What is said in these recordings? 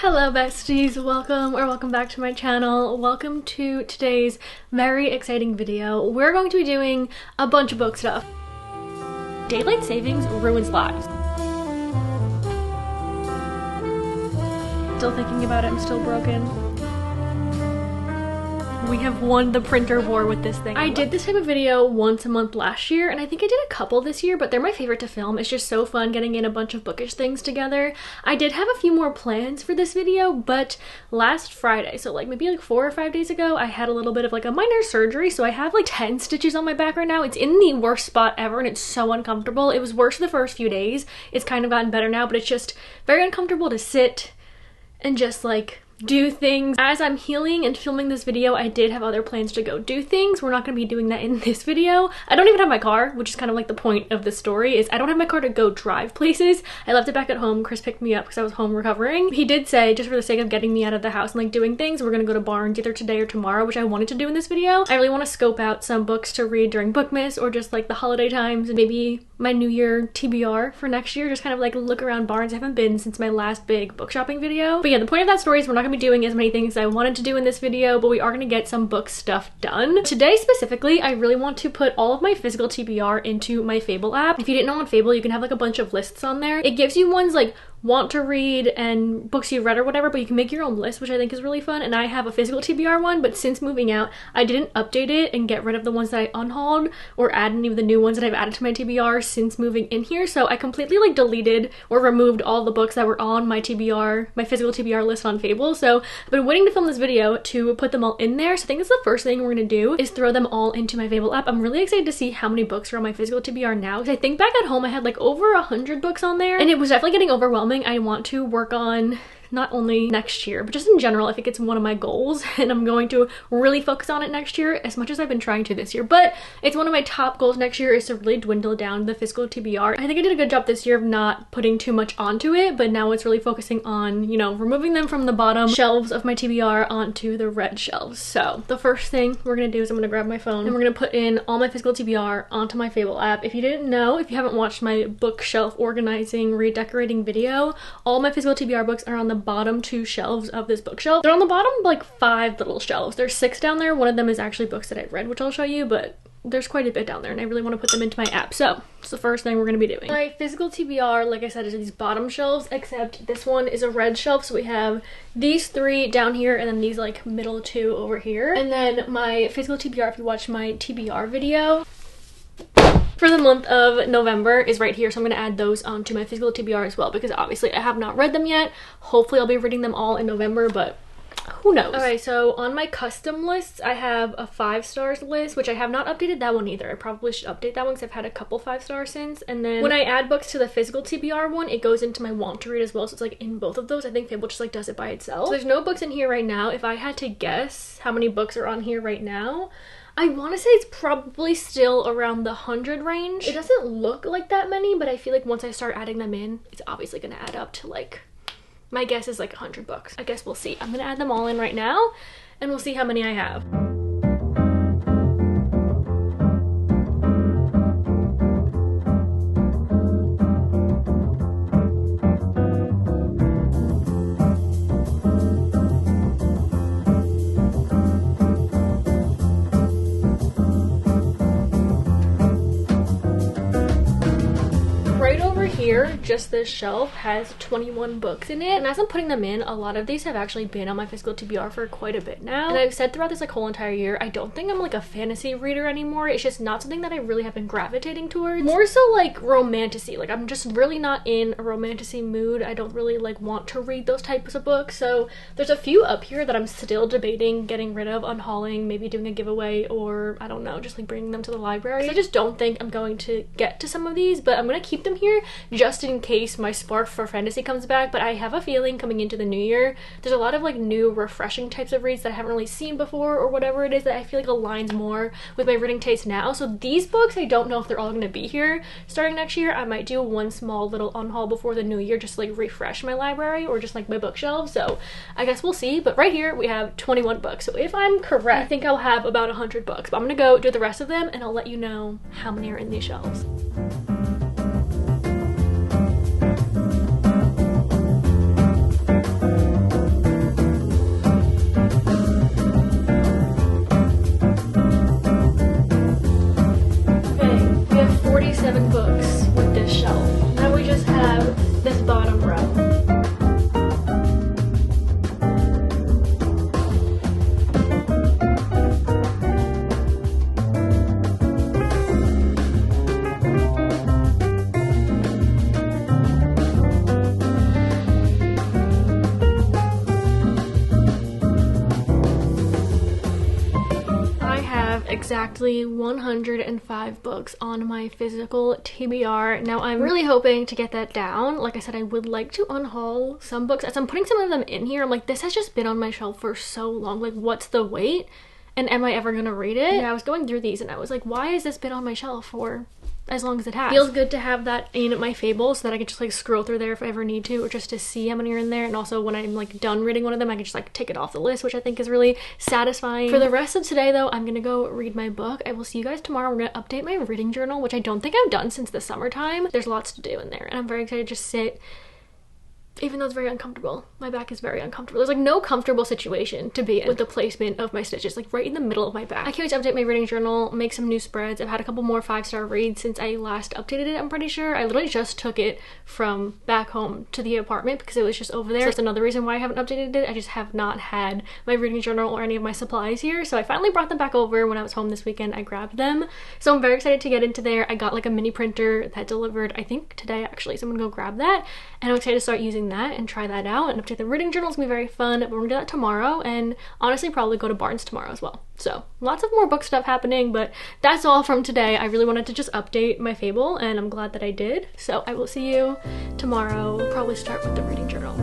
Hello besties, welcome back to my channel. Welcome to today's very exciting video. We're going to be doing a bunch of book stuff. Daylight savings ruins lives. Still thinking about it, I'm still broken. We have won the printer war with this thing. I did this type of video once a month last year, and I think I did a couple this year, but they're my favorite to film. It's just so fun getting in a bunch of bookish things together. I did have a few more plans for this video, but last Friday, so like maybe like 4 or 5 days ago, I had a little bit of like a minor surgery, so I have like 10 stitches on my back right now. It's in the worst spot ever, and it's so uncomfortable. It was worse the first few days. It's kind of gotten better now, but it's just very uncomfortable to sit and just like do things. As I'm healing and filming this video, I did have other plans to go do things. We're not going to be doing that in this video. I don't even have my car, which is kind of like the point of the story, is I don't have my car to go drive places. I left it back at home. Chris picked me up because I was home recovering. He did say, just for the sake of getting me out of the house and like doing things, we're going to go to Barnes either today or tomorrow, which I wanted to do in this video. I really want to scope out some books to read during Bookmas or just like the holiday times, and maybe my New Year TBR for next year, just kind of like look around Barnes. I haven't been since my last big book shopping video. But yeah, the point of that story is we're not gonna be doing as many things as I wanted to do in this video, but we are gonna get some book stuff done. Today specifically, I really want to put all of my physical TBR into my Fable app. If you didn't know, on Fable, you can have like a bunch of lists on there. It gives you ones like want to read and books you've read or whatever, but you can make your own list, which I think is really fun. And I have a physical TBR one, but since moving out, I didn't update it and get rid of the ones that I unhauled or add any of the new ones that I've added to my TBR since moving in here. So I completely like deleted or removed all the books that were on my TBR, my physical TBR list on Fable. So I've been waiting to film this video to put them all in there. So I think that's the first thing we're gonna do, is throw them all into my Fable app. I'm really excited to see how many books are on my physical TBR now, because I think back at home I had like over 100 books on there, and it was definitely getting overwhelming. I want to work on not only next year, but just in general, I think it's one of my goals, and I'm going to really focus on it next year as much as I've been trying to this year. But it's one of my top goals next year, is to really dwindle down the physical TBR. I think I did a good job this year of not putting too much onto it, but now it's really focusing on, you know, removing them from the bottom shelves of my TBR onto the red shelves. So the first thing we're gonna do is I'm gonna grab my phone and we're gonna put in all my physical TBR onto my Fable app. If you didn't know, if you haven't watched my bookshelf organizing, redecorating video, all my physical TBR books are on the bottom 2 shelves of this bookshelf. They're on the bottom like 5 little shelves. There's 6 down there. One of them is actually books that I've read, which I'll show you, but there's quite a bit down there, and I really want to put them into my app. So it's the first thing we're going to be doing. My physical TBR, like I said, is these bottom shelves, except this one is a red shelf. So we have these 3 down here, and then these like middle 2 over here. And then my physical TBR, if you watch my TBR video for the month of November, is right here. So I'm going to add those onto my physical TBR as well, because obviously I have not read them yet. Hopefully I'll be reading them all in November, but who knows. Okay, so on my custom lists, I have a 5 stars list, which I have not updated that one either. I probably should update that one because I've had a couple 5 stars since. And then when I add books to the physical TBR one, it goes into my want to read as well. So it's like in both of those. I think Fable just like does it by itself. So there's no books in here right now. If I had to guess how many books are on here right now, I want to say it's probably still around the 100 range. It doesn't look like that many, but I feel like once I start adding them in, it's obviously going to add up to like, my guess is like 100 books. I guess we'll see. I'm going to add them all in right now, and we'll see how many I have. Here, just this shelf has 21 books in it, and as I'm putting them in, a lot of these have actually been on my physical TBR for quite a bit now. And I've said throughout this like whole entire year, I don't think I'm like a fantasy reader anymore. It's just not something that I really have been gravitating towards. More so like romantasy. Like I'm just really not in a romantasy mood. I don't really like want to read those types of books. So there's a few up here that I'm still debating getting rid of, unhauling, maybe doing a giveaway, or I don't know, just like bringing them to the library. I just don't think I'm going to get to some of these, but I'm gonna keep them here just in case my spark for fantasy comes back. But I have a feeling coming into the new year, there's a lot of like new refreshing types of reads that I haven't really seen before, or whatever it is, that I feel like aligns more with my reading taste now. So these books, I don't know if they're all going to be here starting next year. I might do one small little unhaul before the new year, just to like refresh my library or just like my bookshelf. So I guess we'll see. But right here we have 21 books. So if I'm correct, I think I'll have about 100 books. But I'm gonna go do the rest of them, and I'll let you know how many are in these shelves. exactly 105 books on my physical TBR. Now I'm really hoping to get that down. Like I said, I would like to unhaul some books. As I'm putting some of them in here, I'm like, this has just been on my shelf for so long. Like, what's the wait? And am I ever gonna read it? Yeah, I was going through these and I was like, why has this been on my shelf for as long as it has? Feels good to have that in my Fable so that I can just like scroll through there if I ever need to, or just to see how many are in there. And also when I'm like done reading one of them, I can just like tick it off the list, which I think is really satisfying. For the rest of today though, I'm gonna go read my book. I will see you guys tomorrow. I'm gonna update my reading journal, which I don't think I've done since the summertime. There's lots to do in there and I'm very excited to just sit. Even though it's very uncomfortable. My back is very uncomfortable. There's like no comfortable situation to be in with the placement of my stitches, like right in the middle of my back. I can't wait to update my reading journal, make some new spreads. I've had a couple more 5-star reads since I last updated it, I'm pretty sure. I literally just took it from back home to the apartment because it was just over there. So that's another reason why I haven't updated it. I just have not had my reading journal or any of my supplies here. So I finally brought them back over when I was home this weekend. I grabbed them. So I'm very excited to get into there. I got like a mini printer that delivered, I think today actually. So I'm gonna go grab that. And I'm excited to start using that and try that out and update the reading journal. It's gonna be very fun, but we're gonna do that tomorrow, and honestly probably go to Barnes tomorrow as well. So lots of more book stuff happening, but that's all from today. I really wanted to just update my Fable and I'm glad that I did. So I will see you tomorrow. We'll probably start with the reading journal.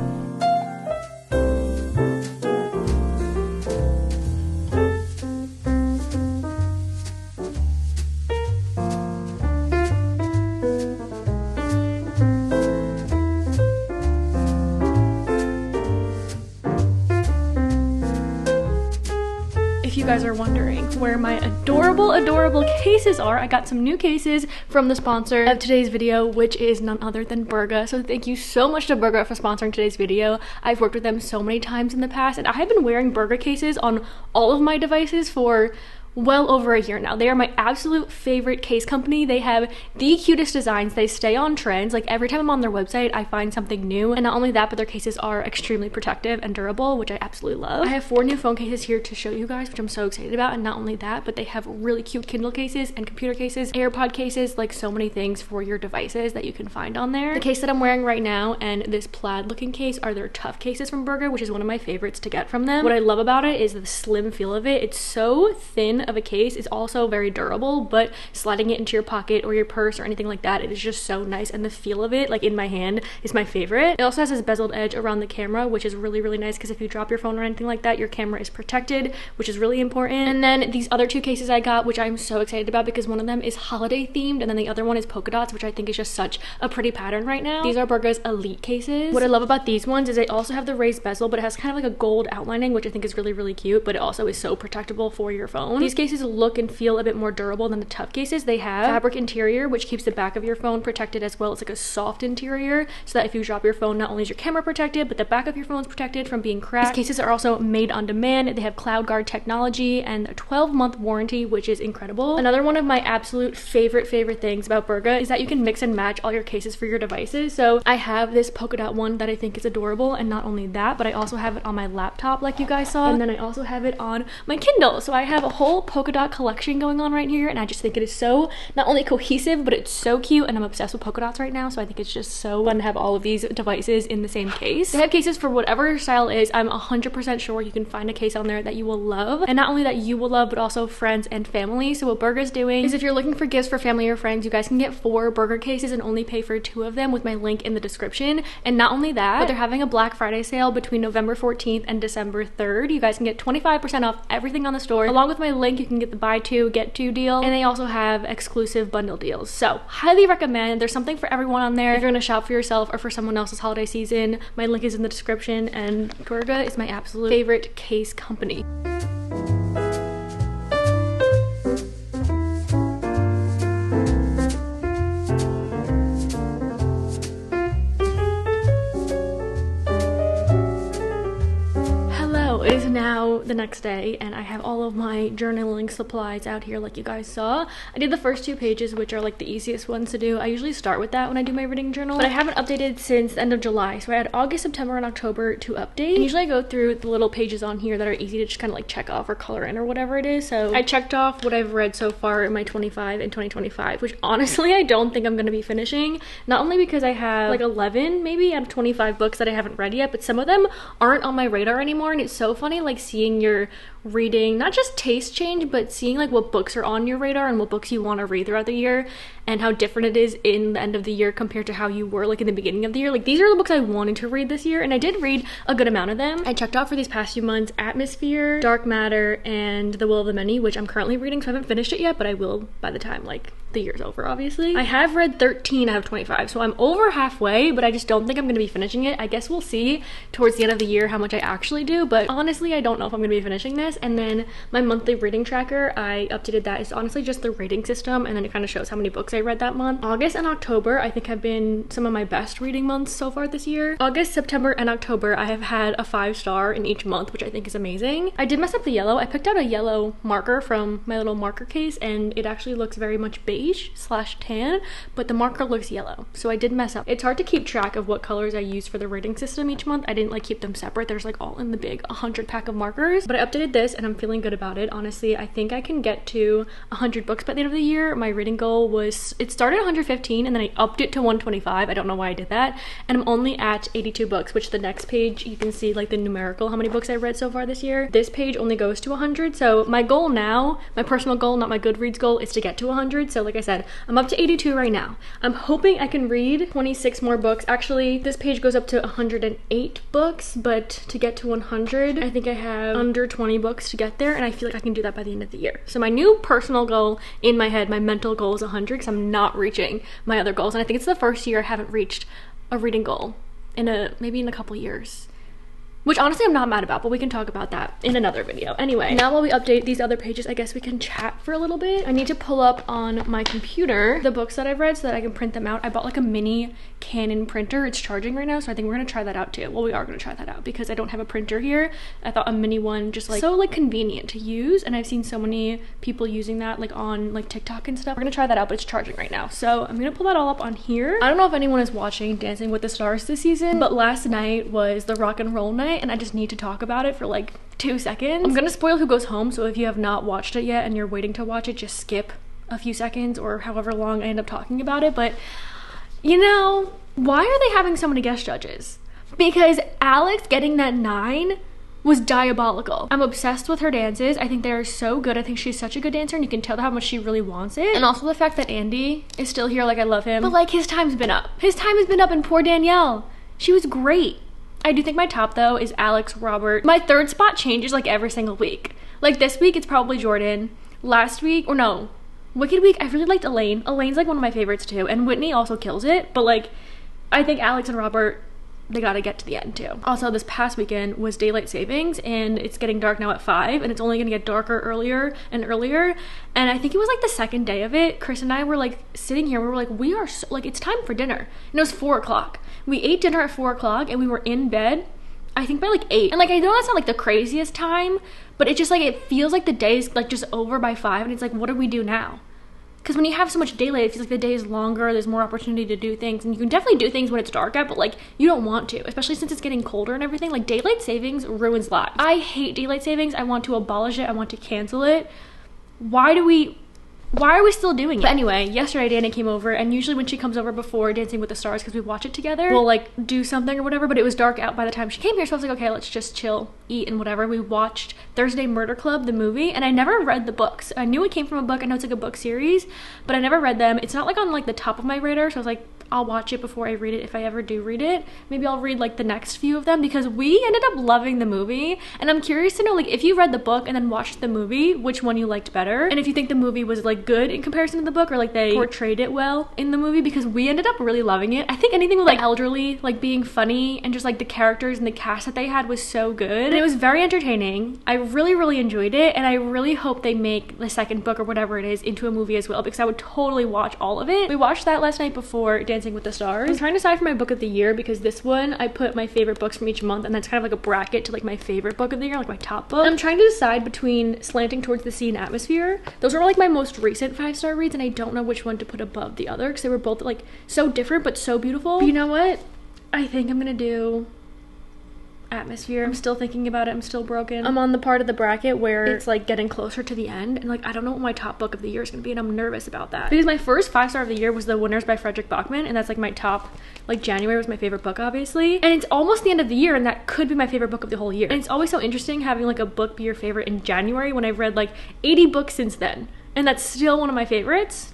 If you guys are wondering where my adorable cases are, I got some new cases from the sponsor of today's video, which is none other than Burga. So thank you so much to Burga for sponsoring today's video. I've worked with them so many times in the past and I have been wearing Burga cases on all of my devices for well over a year now. They are my absolute favorite case company. They have the cutest designs. They stay on trends. Like every time I'm on their website, I find something new. And not only that, but their cases are extremely protective and durable, which I absolutely love. I have 4 new phone cases here to show you guys, which I'm so excited about. And not only that, but they have really cute Kindle cases and computer cases, AirPod cases, like so many things for your devices that you can find on there. The case that I'm wearing right now and this plaid looking case are their Tough cases from Burga, which is one of my favorites to get from them. What I love about it is the slim feel of it. It's so thin of a case. It's also very durable, but sliding it into your pocket or your purse or anything like that, it is just so nice. And the feel of it, like in my hand, is my favorite. It also has this bezeled edge around the camera, which is really, really nice because if you drop your phone or anything like that, your camera is protected, which is really important. And then these other 2 cases I got, which I'm so excited about because one of them is holiday themed and then the other one is polka dots, which I think is just such a pretty pattern right now. These are Burga's Elite cases. What I love about these ones is they also have the raised bezel, but it has kind of like a gold outlining, which I think is really, really cute, but it also is so protectable for your phone. These cases look and feel a bit more durable than the Tough cases. They have fabric interior, which keeps the back of your phone protected, as well as like a soft interior, so that if you drop your phone, not only is your camera protected, but the back of your phone is protected from being cracked. These cases are also made on demand. They have Cloud Guard technology and a 12-month warranty, which is incredible. Another one of my absolute favorite things about Burga is that you can mix and match all your cases for your devices. So I have this polka dot one that I think is adorable, and not only that, but I also have it on my laptop like you guys saw, and then I also have it on my Kindle. So I have a whole polka dot collection going on right here, and I just think it is so not only cohesive, but it's so cute, and I'm obsessed with polka dots right now, so I think it's just so fun to have all of these devices in the same case. They have cases for whatever your style is. I'm 100% sure you can find a case on there that you will love, and not only that you will love, but also friends and family. So what Burga's doing is if you're looking for gifts for family or friends, you guys can get 4 Burga cases and only pay for 2 of them with my link in the description. And not only that, but they're having a Black Friday sale between November 14th and December 3rd. You guys can get 25% off everything on the store. Along with my link, you can get the buy 2 get 2 deal, and they also have exclusive bundle deals. So highly recommend. There's something for everyone on there. If you're gonna shop for yourself or for someone else's holiday season, my link is in the description, and Burga is my absolute favorite case company. It is now the next day and I have all of my journaling supplies out here like you guys saw. I did the first 2 pages, which are like the easiest ones to do. I usually start with that when I do my reading journal, but I haven't updated since the end of July. So I had August, September, and October to update. And usually I go through the little pages on here that are easy to just kind of like check off or color in or whatever it is. So I checked off what I've read so far in my 25 and 2025, which honestly I don't think I'm going to be finishing. Not only because I have like 11 maybe out of 25 books that I haven't read yet, but some of them aren't on my radar anymore, and it's so funny funny like seeing your reading, not just taste change, but seeing like what books are on your radar and what books you want to read throughout the year, and how different it is in the end of the year compared to how you were like in the beginning of the year. Like these are the books I wanted to read this year, and I did read a good amount of them. I checked out for these past few months Atmosphere, Dark Matter, and The Will of the Many, which I'm currently reading, so I haven't finished it yet, but I will by the time like the year's over, obviously. I have read 13 out of 25, so I'm over halfway, but I just don't think I'm going to be finishing it. I guess we'll see towards the end of the year how much I actually do, but honestly I don't know if I'm going to be finishing this. And then my monthly reading tracker, I updated that. It's honestly just the rating system, and then it kind of shows how many books I read that month. August and October I think have been some of my best reading months so far this year. August, September, and October I have had a 5-star in each month, which I think is amazing. I did mess up the yellow. I picked out a yellow marker from my little marker case, and it actually looks very much beige/tan, but the marker looks yellow, so I did mess up. It's hard to keep track of what colors I use for the rating system each month. I didn't like keep them separate. There's like all in the big 100 pack of markers, but I updated this and I'm feeling good about it. Honestly, I think I can get to 100 books by the end of the year. My reading goal was, it started at 115 and then I upped it to 125. I don't know why I did that, and I'm only at 82 books, which the next page you can see like the numerical how many books I've read so far this year. This page only goes to 100, so my goal now, my personal goal, not my Goodreads goal, is to get to 100. So like I said, I'm up to 82 right now. I'm hoping I can read 26 more books. Actually, this page goes up to 108 books, but to get to 100, I think I have under 20 books to get there, and I feel like I can do that by the end of the year. So my new personal goal in my head, my mental goal is 100, because I'm not reaching my other goals, and I think it's the first year I haven't reached a reading goal in maybe in a couple years. Which honestly I'm not mad about, but we can talk about that in another video. Anyway, now while we update these other pages, I guess we can chat for a little bit. I need to pull up on my computer the books that I've read so that I can print them out. I bought like a mini Canon printer. It's charging right now, so I think we're gonna try that out too. Well, we are gonna try that out because I don't have a printer here. I thought a mini one just like so like convenient to use, and I've seen so many people using that like on like TikTok and stuff. We're gonna try that out, but it's charging right now. So I'm gonna pull that all up on here. I don't know if anyone is watching Dancing with the Stars this season, but last night was the rock and roll night, and I just need to talk about it for like 2 seconds. I'm gonna spoil who goes home, so if you have not watched it yet and you're waiting to watch it, just skip a few seconds or however long I end up talking about it. But you know, why are they having so many guest judges? Because Alex getting that 9 was diabolical. I'm obsessed with her dances. I think they are so good. I think she's such a good dancer, and you can tell how much she really wants it. And also the fact that Andy is still here, like I love him, but like his time's been up. His time has been up, and poor Danielle, she was great. I do think my top though is Alex, Robert. My third spot changes like every single week. Like this week it's probably Jordan. Last week, or no, Wicked Week, I really liked Elaine. Elaine's like one of my favorites too, and Whitney also kills it, but like I think Alex and Robert, they gotta get to the end too. Also, this past weekend was daylight savings, and it's getting dark now at 5, and it's only gonna get darker earlier and earlier. And I think it was like the second day of it, Chris and I were like sitting here, we were like, we are so, like, it's time for dinner. And it was 4 o'clock. We ate dinner at 4 o'clock, and we were in bed, I think by like 8. And like, I know that's not like the craziest time, but it just like, it feels like the day's like just over by 5, and it's like, what do we do now? Because when you have so much daylight, it feels like the day is longer, there's more opportunity to do things, and you can definitely do things when it's dark out, but like, you don't want to, especially since it's getting colder and everything. Like, daylight savings ruins lives. I hate daylight savings. I want to abolish it. I want to cancel it. Why are we still doing it? But anyway, yesterday Danny came over, and usually when she comes over before Dancing with the Stars, because we watch it together, we'll like do something or whatever, but it was dark out by the time she came here, so I was like, okay, let's just chill, eat, and whatever. We watched Thursday Murder Club, the movie, and I never read the books. I knew it came from a book. I know it's like a book series, but I never read them. It's not like on like the top of my radar, so I was like, I'll watch it before I read it if I ever do read it. Maybe I'll read like the next few of them, because we ended up loving the movie, and I'm curious to know like if you read the book and then watched the movie, which one you liked better, and if you think the movie was like good in comparison to the book, or like they portrayed it well in the movie, because we ended up really loving it. I think anything with like elderly like being funny, and just like the characters and the cast that they had was so good, and it was very entertaining. I really enjoyed it, and I really hope they make the second book or whatever it is into a movie as well, because I would totally watch all of it. We watched that last night before Dancing with the Stars. I'm trying to decide for my book of the year, because this one I put my favorite books from each month, and that's kind of like a bracket to like my favorite book of the year, like my top book. And I'm trying to decide between Slanting Towards the Sea and Atmosphere. Those are like my most recent 5-star reads, and I don't know which one to put above the other, because they were both like so different but so beautiful. But you know what? I think I'm gonna do Atmosphere. I'm still thinking about it. I'm still broken. I'm on the part of the bracket where it's like getting closer to the end, and like I don't know what my top book of the year is gonna be, and I'm nervous about that because my first 5-star of the year was The Winners by Frederick Bachman, and that's like my top. Like January was my favorite book, obviously, and it's almost the end of the year, and that could be my favorite book of the whole year. And it's always so interesting having like a book be your favorite in January when I've read like 80 books since then, and that's still one of my favorites.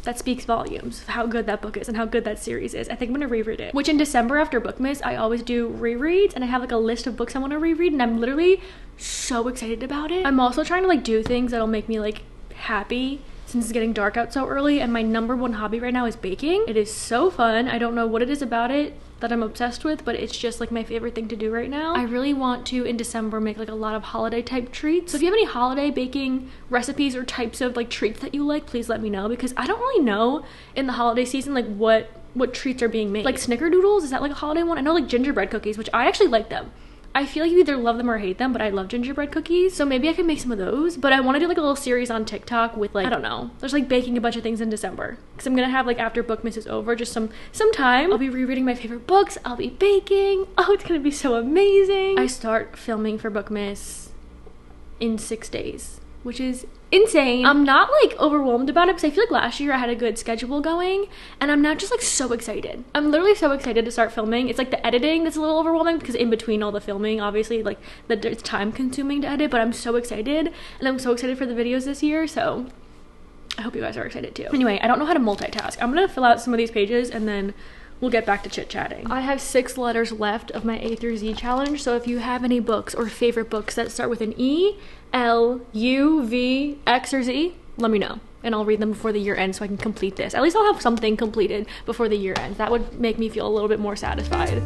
That speaks volumes of how good that book is and how good that series is. I think I'm gonna reread it. Which in December after Bookmas, I always do rereads, and I have like a list of books I want to reread, and I'm literally so excited about it. I'm also trying to like do things that'll make me like happy since it's getting dark out so early, and my #1 hobby right now is baking. It is so fun. I don't know what it is about it that I'm obsessed with, but it's just like my favorite thing to do right now. I really want to in December make like a lot of holiday type treats. So if you have any holiday baking recipes or types of like treats that you like, please let me know, because I don't really know in the holiday season like what treats are being made. Like snickerdoodles, is that like a holiday one? I know like gingerbread cookies, which I actually like them. I feel like you either love them or hate them, but I love gingerbread cookies, so maybe I can make some of those. But I want to do like a little series on TikTok with like, I don't know, there's like baking a bunch of things in December, because I'm gonna have like after Bookmas is over just some time. I'll be rereading my favorite books, I'll be baking. Oh, it's gonna be so amazing. I start filming for Bookmas in 6 days, which is insane. I'm not like overwhelmed about it because I feel like last year I had a good schedule going, and I'm now just like so excited. I'm literally so excited to start filming. It's like the editing that's a little overwhelming because in between all the filming, obviously like it's time consuming to edit, but I'm so excited, and I'm so excited for the videos this year, so I hope you guys are excited too. Anyway, I don't know how to multitask. I'm gonna fill out some of these pages and then we'll get back to chit-chatting. I have 6 letters left of my A through Z challenge, so if you have any books or favorite books that start with an E, L, U, V, X, or Z, let me know, and I'll read them before the year ends so I can complete this. At least I'll have something completed before the year ends. That would make me feel a little bit more satisfied.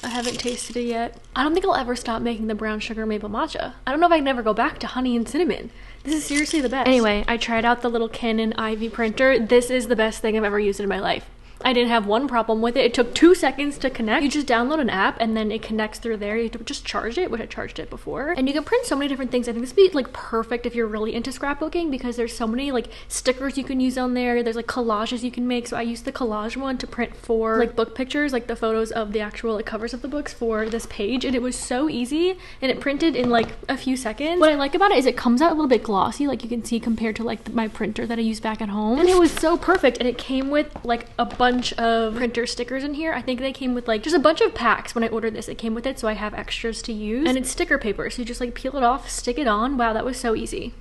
I haven't tasted it yet. I don't think I'll ever stop making the brown sugar maple matcha. I don't know if I can ever go back to honey and cinnamon. This is seriously the best. Anyway, I tried out the little Canon Ivy printer. This is the best thing I've ever used in my life. I didn't have one problem with it. It took 2 seconds to connect. You just download an app and then it connects through there. You have to just charge it, which I charged it before. And you can print so many different things. I think this would be like perfect if you're really into scrapbooking because there's so many like stickers you can use on there. There's like collages you can make. So I used the collage one to print for like book pictures, like the photos of the actual like covers of the books for this page. And it was so easy and it printed in like a few seconds. What I like about it is it comes out a little bit glossy, like you can see compared to like my printer that I use back at home. And it was so perfect. And it came with like a bunch of printer stickers in here. I think they came with like just a bunch of packs when I ordered this. It came with it, so I have extras to use. And it's sticker paper, so you just like peel it off, stick it on. Wow, that was so easy.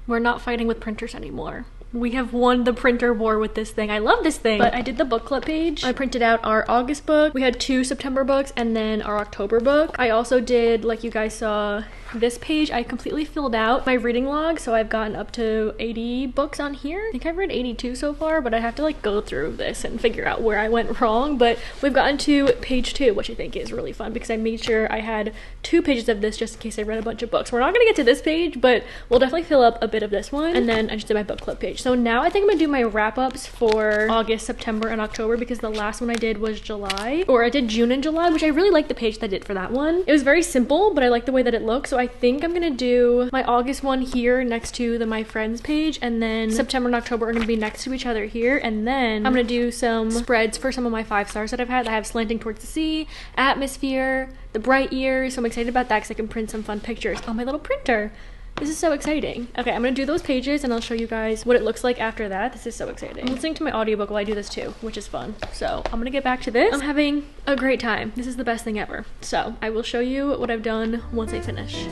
We're not fighting with printers anymore. We have won the printer war with this thing. I love this thing. But I did the book club page. I printed out our August book. We had 2 September books and then our October book. I also did, like you guys saw, this page I completely filled out my reading log, so I've gotten up to 80 books on here. I think I've read 82 so far, but I have to like go through this and figure out where I went wrong. But we've gotten to page 2, which I think is really fun because I made sure I had 2 pages of this just in case I read a bunch of books. We're not gonna get to this page, but we'll definitely fill up a bit of this one. And then I just did my book club page. So now I think I'm gonna do my wrap-ups for August, September, and October because the last one I did was July, or I did June and July, which I really like the page that I did for that one. It was very simple, but I like the way that it looks. So I think I'm gonna do my August one here next to the My Friends page, and then September and October are gonna be next to each other here, and then I'm gonna do some spreads for some of my 5 stars that I've had. I have Slanting Towards the Sea, Atmosphere, The Bright Years, so I'm excited about that because I can print some fun pictures on my little printer. This is so exciting. Okay, I'm gonna do those pages and I'll show you guys what it looks like after that. This is so exciting. I'm listening to my audiobook while I do this too, which is fun. So I'm gonna get back to this. I'm having a great time. This is the best thing ever. So I will show you what I've done once I finish.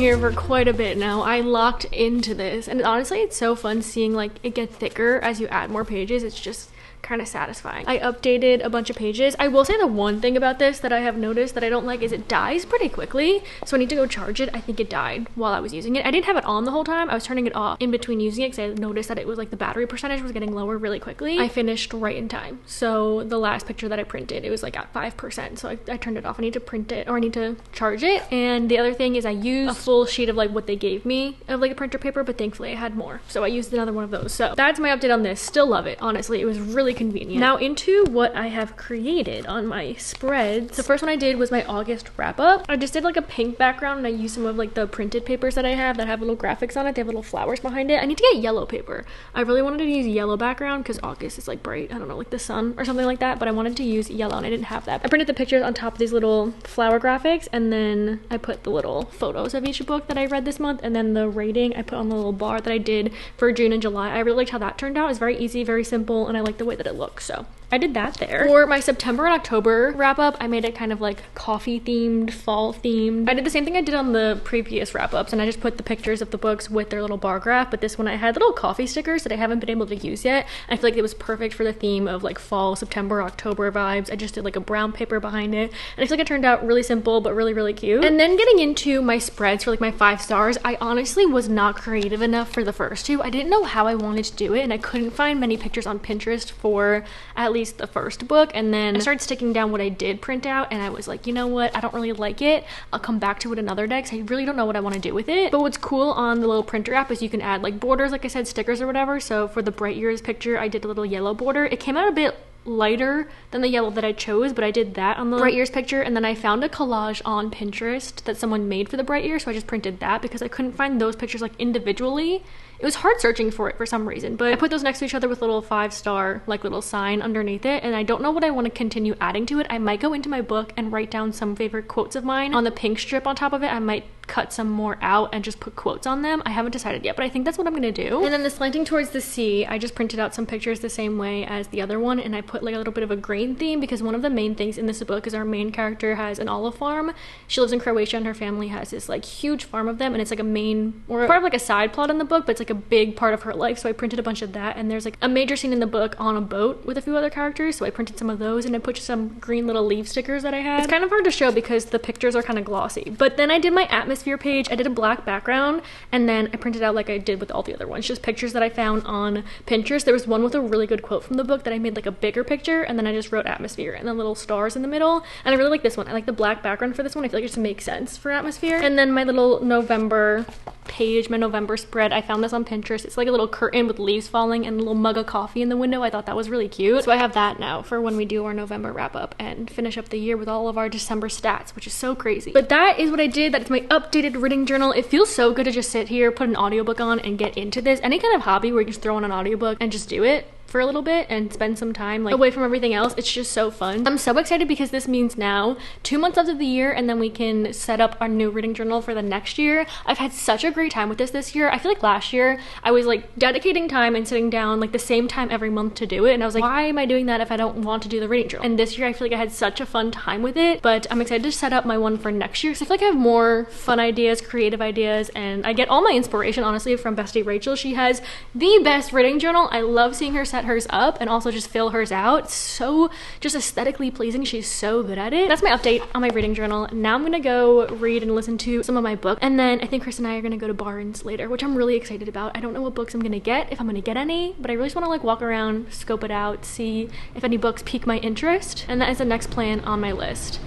here for quite a bit now. I locked into this, and honestly it's so fun seeing like it get thicker as you add more pages. It's just kind of satisfying. I updated a bunch of pages. I will say the one thing about this that I have noticed that I don't like is it dies pretty quickly, so I need to go charge it. I think it died while I was using it. I didn't have it on the whole time. I was turning it off in between using it because I noticed that it was like the battery percentage was getting lower really quickly. I finished right in time, so the last picture that I printed, it was like at 5%, so I turned it off. I need to print it, or I need to charge it. And the other thing is I used a full sheet of like what they gave me of like a printer paper, but thankfully I had more, so I used another one of those. So that's my update on this. Still love it, honestly. It was really convenient. Now into what I have created on my spreads. The first one I did was my August wrap up. I just did like a pink background, and I used some of like the printed papers that I have that have little graphics on it. They have little flowers behind it. I need to get yellow paper. I really wanted to use yellow background because August is like bright, I don't know, like the sun or something like that, but I wanted to use yellow and I didn't have that. I printed the pictures on top of these little flower graphics, and then I put the little photos of each book that I read this month, and then the rating I put on the little bar that I did for June and July. I really liked how that turned out. It's very easy, very simple, and I like the way that it looks, so I did that there. For my September and October wrap up, I made it kind of like coffee themed, fall themed. I did the same thing I did on the previous wrap ups, and I just put the pictures of the books with their little bar graph, but this one I had little coffee stickers that I haven't been able to use yet. I feel like it was perfect for the theme of like fall, September, October vibes. I just did like a brown paper behind it, and I feel like it turned out really simple but really, really cute. And then getting into my spreads for like my 5 stars, I honestly was not creative enough for the first two. I didn't know how I wanted to do it, and I couldn't find many pictures on Pinterest for at least the first book. And then I started sticking down what I did print out, and I was like, you know what, I don't really like it. I'll come back to it another day because I really don't know what I want to do with it. But what's cool on the little printer app is you can add like borders, like I said, stickers or whatever. So for the Bright Years picture, I did a little yellow border. It came out a bit lighter than the yellow that I chose, but I did that on the Bright Years picture. And then I found a collage on Pinterest that someone made for the Bright Years, so I just printed that because I couldn't find those pictures like individually. It was hard searching for it for some reason, but I put those next to each other with a little 5-star like little sign underneath it, and I don't know what I want to continue adding to it. I might go into my book and write down some favorite quotes of mine on the pink strip on top of it. I might cut some more out and just put quotes on them. I haven't decided yet, but I think that's what I'm gonna do. And then the slanting towards the sea, I just printed out some pictures the same way as the other one, and I put like a little bit of a grain theme because one of the main things in this book is our main character has an olive farm. She lives in Croatia, and her family has this like huge farm of them, and it's like a main, or part of like a side plot in the book, but it's like a big part of her life. So I printed a bunch of that, and there's like a major scene in the book on a boat with a few other characters, so I printed some of those, and I put some green little leaf stickers that I had. It's kind of hard to show because the pictures are kind of glossy, but then I did my atmosphere page. I did a black background, and then I printed out like I did with all the other ones, just pictures that I found on Pinterest. There was one with a really good quote from the book that I made like a bigger picture, and then I just wrote atmosphere and then little stars in the middle, and I really like this one. I like the black background for this one. I feel like it just makes sense for atmosphere. And then my little November page, my November spread, I found this on Pinterest. It's like a little curtain with leaves falling and a little mug of coffee in the window. I thought that was really cute, so I have that now for when we do our November wrap up and finish up the year with all of our December stats, which is so crazy. But that is what I did. That is my updated reading journal. It feels so good to just sit here, put an audiobook on, and get into this. Any kind of hobby where you just throw on an audiobook and just do it for a little bit and spend some time like away from everything else. It's just so fun. I'm so excited because this means now 2 months left of the year, and then we can set up our new reading journal for the next year. I've had such a great time with this year. I feel like last year I was like dedicating time and sitting down like the same time every month to do it, and I was like, why am I doing that if I don't want to do the reading journal? And this year I feel like I had such a fun time with it, but I'm excited to set up my one for next year, so I feel like I have more fun ideas, creative ideas, and I get all my inspiration honestly from bestie Rachel. She has the best reading journal. I love seeing her set hers up and also just fill hers out. It's so just aesthetically pleasing. She's so good at it. That's my update on my reading journal. Now I'm gonna go read and listen to some of my books, and then I think Chris and I are gonna go to Barnes later, which I'm really excited about. I don't know what books I'm gonna get, if I'm gonna get any, but I really just want to like walk around, scope it out, see if any books pique my interest, and that is the next plan on my list.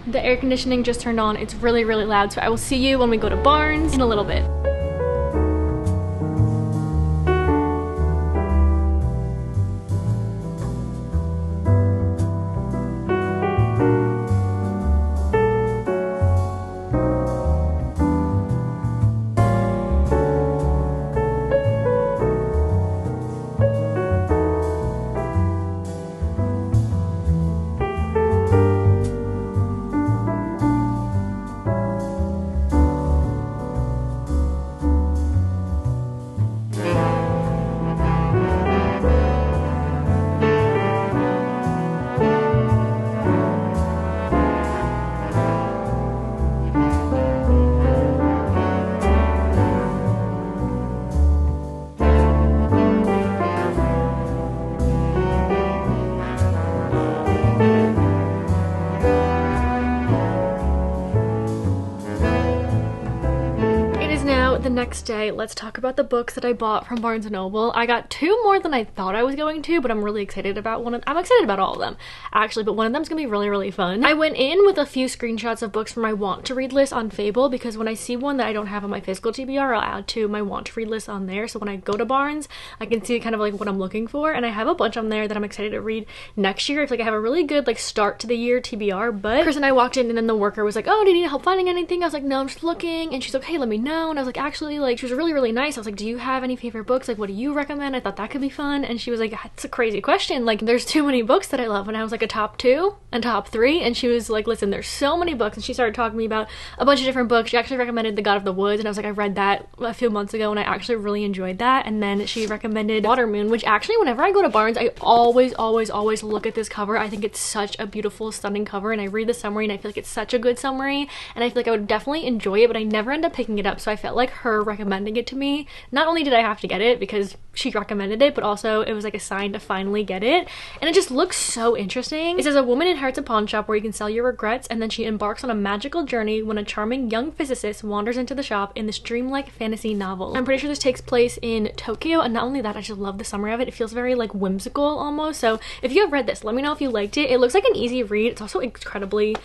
The air conditioning just turned on. It's really, really loud, so I will see you when we go to Barnes in a little bit. next day, let's talk about the books that I bought from Barnes & Noble. I got 2 more than I thought I was going to, but I'm really excited about one of them. I'm excited about all of them, actually, but one of them's gonna be really, really fun. I went in with a few screenshots of books from my want to read list on Fable, because when I see one that I don't have on my physical TBR, I'll add to my want to read list on there, so when I go to Barnes, I can see kind of like what I'm looking for, and I have a bunch on there that I'm excited to read next year. I feel like I have a really good like start to the year TBR. But Chris and I walked in, and then the worker was like, oh, do you need help finding anything? I was like, no, I'm just looking. And she's like, hey, let me know. And I was like, actually, like, she was really, really nice. I was like, do you have any favorite books? Like, what do you recommend? I thought that could be fun. And she was like, it's a crazy question, like, there's too many books that I love. And I was like, a top 2 and top 3. And she was like, listen, there's so many books. And she started talking to me about a bunch of different books. She actually recommended The God of the Woods, and I was like, I read that a few months ago and I actually really enjoyed that. And then she recommended Watermoon, which actually whenever I go to Barnes, I always look at this cover. I think it's such a beautiful, stunning cover, and I read the summary and I feel like it's such a good summary, and I feel like I would definitely enjoy it, but I never end up picking it up. So I felt like her recommending it to me, not only did I have to get it because she recommended it, but also it was like a sign to finally get it. And it just looks so interesting. It says a woman inherits a pawn shop where you can sell your regrets, and then she embarks on a magical journey when a charming young physicist wanders into the shop in this dreamlike fantasy novel. I'm pretty sure this takes place in Tokyo, and not only that, I just love the summary of it. It feels very like whimsical almost. So if you have read this, let me know if you liked it. It looks like an easy read. It's also incredibly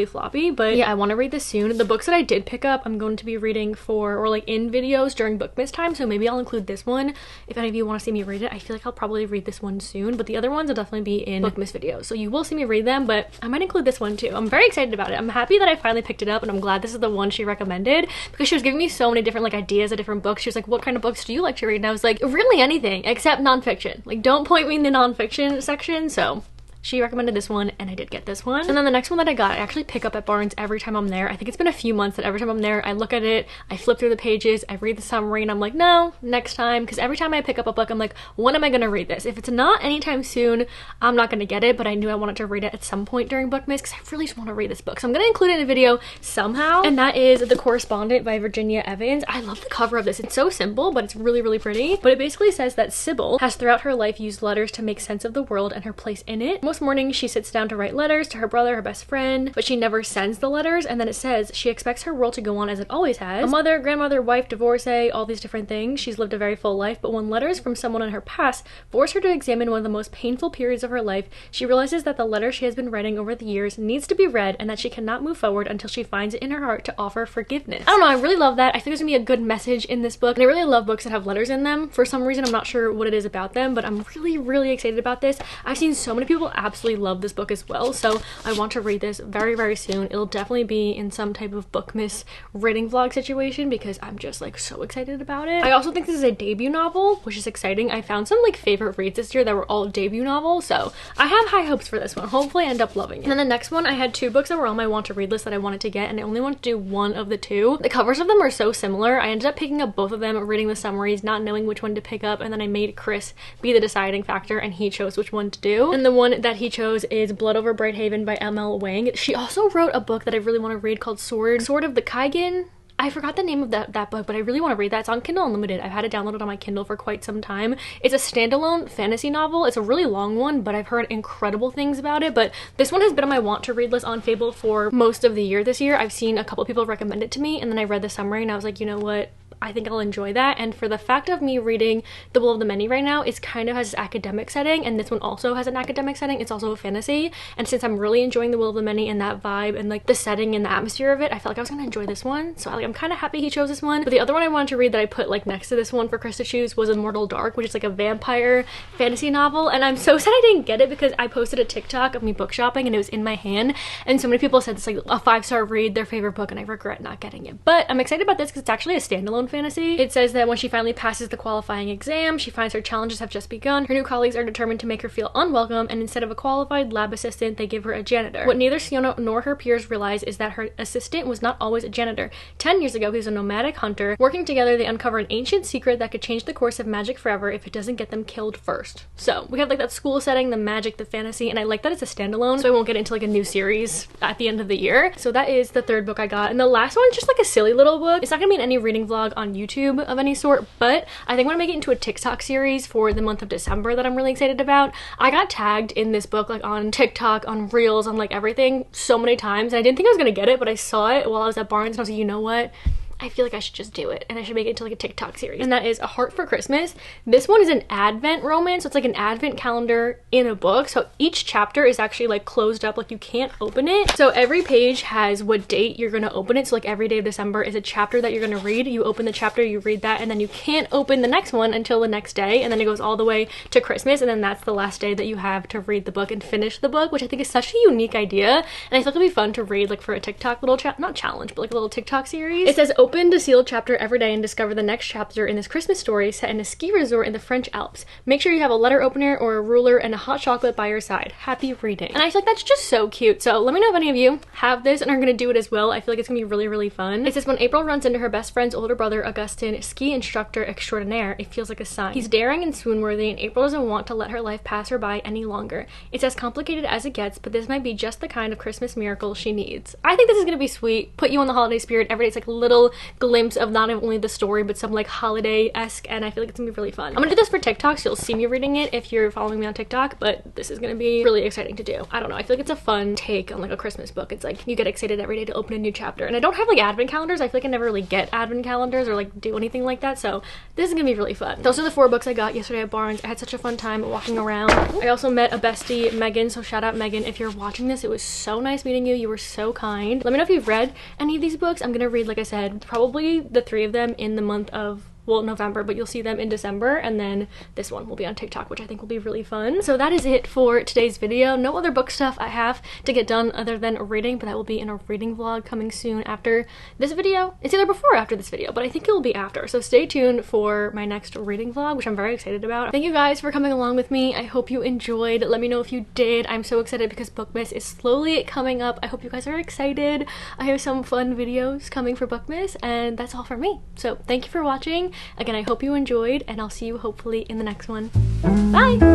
floppy, but yeah, I want to read this soon. The books that I did pick up, I'm going to be reading for, or like in videos during Bookmas time, so maybe I'll include this one if any of you want to see me read it. I feel like I'll probably read this one soon, but the other ones will definitely be in Bookmas videos, so you will see me read them, but I might include this one too. I'm very excited about it. I'm happy that I finally picked it up, and I'm glad this is the one she recommended, because she was giving me so many different like ideas of different books. She was like, what kind of books do you like to read? And I was like, really anything except nonfiction. Like, don't point me in the nonfiction section. So she recommended this one, and I did get this one. And then the next one that I got, I actually pick up at Barnes every time I'm there. I think it's been a few months that every time I'm there, I look at it, I flip through the pages, I read the summary, and I'm like, no, next time. Because every time I pick up a book, I'm like, when am I gonna read this? If it's not anytime soon, I'm not gonna get it, but I knew I wanted to read it at some point during Bookmas because I really just want to read this book. So I'm gonna include it in a video somehow, and that is The Correspondent by Virginia Evans. I love the cover of this. It's so simple, but it's really, really pretty. But it basically says that Sybil has throughout her life used letters to make sense of the world and her place in it. Most mornings she sits down to write letters to her brother, her best friend, but she never sends the letters. And then it says she expects her world to go on as it always has. A mother, grandmother, wife, divorcee, all these different things. She's lived a very full life, but when letters from someone in her past force her to examine one of the most painful periods of her life, she realizes that the letter she has been writing over the years needs to be read, and that she cannot move forward until she finds it in her heart to offer forgiveness. I don't know, I really love that. I think there's gonna be a good message in this book, and I really love books that have letters in them. For some reason, I'm not sure what it is about them, but I'm really, really excited about this. I've seen so many people absolutely love this book as well, so I want to read this very, very soon. It'll definitely be in some type of Bookmas reading vlog situation because I'm just like so excited about it. I also think this is a debut novel, which is exciting. I found some like favorite reads this year that were all debut novels, so I have high hopes for this one. Hopefully I end up loving it. And then the next one, I had 2 books that were on my want to read list that I wanted to get, and I only wanted to do one of the 2. The covers of them are so similar. I ended up picking up both of them, reading the summaries, not knowing which one to pick up, and then I made Chris be the deciding factor, and he chose which one to do. And the one that he chose is Blood Over Brighthaven by M.L. Wang. She also wrote a book that I really want to read called Sword of the Kaigen. I forgot the name of that book, but I really want to read that. It's on Kindle Unlimited. I've had it downloaded on my Kindle for quite some time. It's a standalone fantasy novel. It's a really long one, but I've heard incredible things about it. But this one has been on my want to read list on Fable for most of the year this year. I've seen a couple people recommend it to me, and then I read the summary and I was like, you know what? I think I'll enjoy that. And for the fact of me reading The Will of the Many right now, it's kind of has this academic setting, and this one also has an academic setting. It's also a fantasy, and since I'm really enjoying The Will of the Many and that vibe and like the setting and the atmosphere of it, I felt like I was gonna enjoy this one. So I'm kind of happy he chose this one. But the other one I wanted to read that I put like next to this one for Chris to choose was Immortal Dark, which is like a vampire fantasy novel, and I'm so sad I didn't get it because I posted a TikTok of me book shopping and it was in my hand, and so many people said it's like a 5-star read, their favorite book, and I regret not getting it. But I'm excited about this because it's actually a standalone fantasy. It says that when she finally passes the qualifying exam, she finds her challenges have just begun. Her new colleagues are determined to make her feel unwelcome, and instead of a qualified lab assistant, they give her a janitor. What neither Siona nor her peers realize is that her assistant was not always a janitor. 10 years ago, he was a nomadic hunter. Working together, they uncover an ancient secret that could change the course of magic forever if it doesn't get them killed first. So we have like that school setting, the magic, the fantasy, and I like that it's a standalone, so I won't get into like a new series at the end of the year. So that is the 3rd book I got, and the last one is just like a silly little book. It's not gonna be in any reading vlog on YouTube of any sort, but I think I'm gonna make it into a TikTok series for the month of December that I'm really excited about. I got tagged in this book like on TikTok, on Reels, on like everything so many times, and I didn't think I was gonna get it, but I saw it while I was at Barnes and I was like, you know what? I feel like I should just do it and I should make it into like a TikTok series. And that is A Heart for Christmas. This one is an advent romance, so it's like an advent calendar in a book. So each chapter is actually like closed up, like you can't open it. So every page has what date you're gonna open it. So like every day of December is a chapter that you're gonna read. You open the chapter, you read that, and then you can't open the next one until the next day, and then it goes all the way to Christmas, and then that's the last day that you have to read the book and finish the book, which I think is such a unique idea, and I feel like it'd be fun to read like for a TikTok little not challenge, but like a little TikTok series. It says open a sealed chapter every day and discover the next chapter in this Christmas story set in a ski resort in the French Alps. Make sure you have a letter opener or a ruler and a hot chocolate by your side. Happy reading. And I feel like that's just so cute. So let me know if any of you have this and are gonna do it as well. I feel like it's gonna be really, really fun. It says when April runs into her best friend's older brother, Augustin, ski instructor extraordinaire, it feels like a sign. He's daring and swoon-worthy, and April doesn't want to let her life pass her by any longer. It's as complicated as it gets, but this might be just the kind of Christmas miracle she needs. I think this is gonna be sweet, put you in the holiday spirit every day. It's like a little glimpse of not only the story, but some like holiday-esque, and I feel like it's gonna be really fun. I'm gonna do this for TikTok, so you'll see me reading it if you're following me on TikTok, but this is gonna be really exciting to do. I don't know, I feel like it's a fun take on like a Christmas book. It's like you get excited every day to open a new chapter, and I don't have like advent calendars. I feel like I never really get advent calendars or like do anything like that, so this is gonna be really fun. Those are the 4 books I got yesterday at Barnes. I had such a fun time walking around. I also met a bestie, Megan, so shout out Megan if you're watching this. It was so nice meeting you. You were so kind. Let me know if you've read any of these books. I'm gonna read, like I said, probably the 3 of them in the month of, well, November, but you'll see them in December, and then this one will be on TikTok, which I think will be really fun. So that is it for today's video. No other book stuff I have to get done other than reading, but that will be in a reading vlog coming soon after this video. It's either before or after this video, but I think it will be after. So stay tuned for my next reading vlog, which I'm very excited about. Thank you guys for coming along with me. I hope you enjoyed. Let me know if you did. I'm so excited because Bookmas is slowly coming up. I hope you guys are excited. I have some fun videos coming for Bookmas, and that's all for me. So thank you for watching. Again, I hope you enjoyed, and I'll see you hopefully in the next one. Bye!